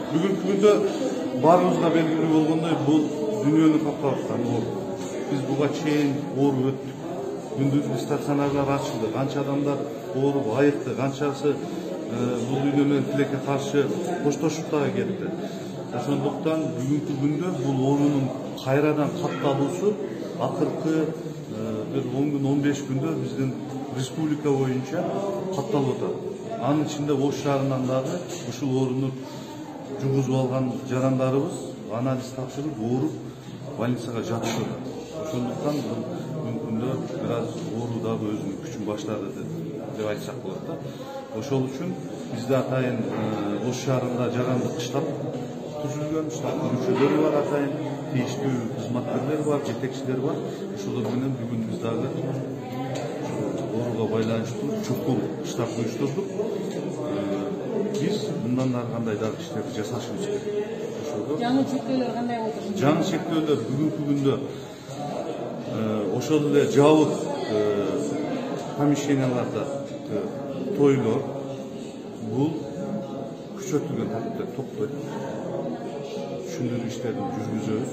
Бүгүнкү күндө баарыбызга белгилүү болгондой бул дүйнөнүн капкан оору. Биз буга чейин ооруп өттүк. Күндүзгү стационарлар ачылды. Канча адамдар ооруп айыкты, канчасы бул дүйнө менен тилекке каршы коштошуп дагы кетти. Ошондуктан бүгүнкү күндө бул оорунун кайрадан катталуусу акыркы bir 10 gün 15 күндө биздин республика боюнча катталып атат. Анын ичинде Ош шаарынан дагы ушул ооруну жугузуп алган жарандарыбыз анализ тапшырып ооруп больницага жатышат. Ошондуктан бүгүнкү күндө бир аз оору дагы өзүнүн күчүн баштады деп айтсак болот да. Ошол үчүн бизде атайын Ош шаарында жарандык штаб түзүлгөн, штабтын мүчөлөрү бар, атайын тийиштүү кызматкерлер бар, жетекчилер бар. Ошолор менен бүгүн биз дагы ооруга байланыштуу чукул штаб уюштурдук. Биз мындан ары кандай дагы иштерди жасашыбыз керек. Жаңы чектөөлөр кандай болот? Жаңы чектөөлөр бүгүнкү күндө ошол эле жабык помещенияларда тойлор бул күчөтүлгөн тартипте токтойт. Түшүндүрүү иштерин жүргүзөбүз.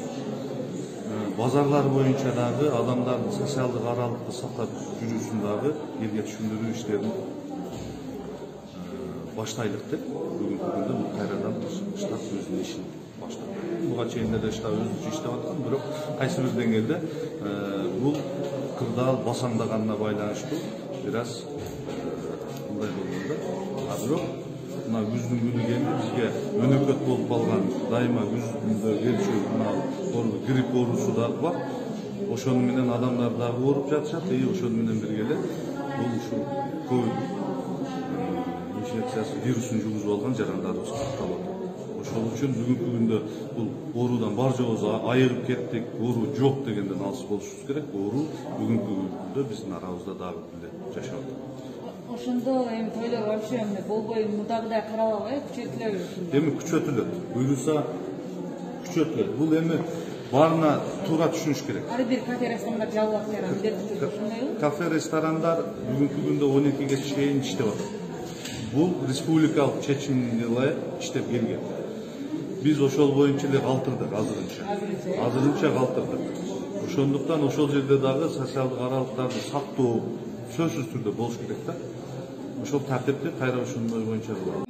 Базарлар боюнча дагы адамдардын социалдык аралыкты сактап жүрүүсүн дагы элге түшүндүрүү иштерин баштайлык деп бүгүнкү күндө бул кайрадан штаб өзүнүн ишин баштады. Буга чейин эле штаб өзүнчө иштеп аткан, бирок кайсы бир деңгээлде бул кырдаал басаңдаганына байланыштуу бир аз мындай болгон да. Бирок мына күздүн күнү келди, бизге өнөкөт болуп калган, дайыма күздө келчү грипп оорусу дагы бар. Ошону менен адамдар дагы ооруп жатышат, ошону менен бирге эле бул ушул ковид инфекциясы вирусун жугузуп алган жарандарыбыз катталып атат. Ошол үчүн бүгүнкү күндө бул оорудан бар жообуз айыгып кеттик, оору жок дегенден алыс болушубуз керек. Оору бүгүнкү күндө биздин арабызда дагы деле жашап атат. Ошондо эми тойлор вообще болбой мурдагыдай каралбай күчөтүлөбү? Эми күчөтүлөт. Буйруса күчөтүлөт. Бул эми баарына туура түшүнүш керек. Ар бир кафе ресторандар жабылат деген милдеттүү ошондойбу? Кафе ресторандар бүгүнкү күндө 12ге чейин иштеп атат. Бул республикалык чечимге ылайык иштеп келген. Биз ошол боюнча эле калтырдык азырынча калтырдык. Ошондуктан ошол жерде дагы социалдык аралыктарды сактоо сөзсүз түрдө болуш керек да. Ошол тартипти кайра ошондой боюнча кылабыз.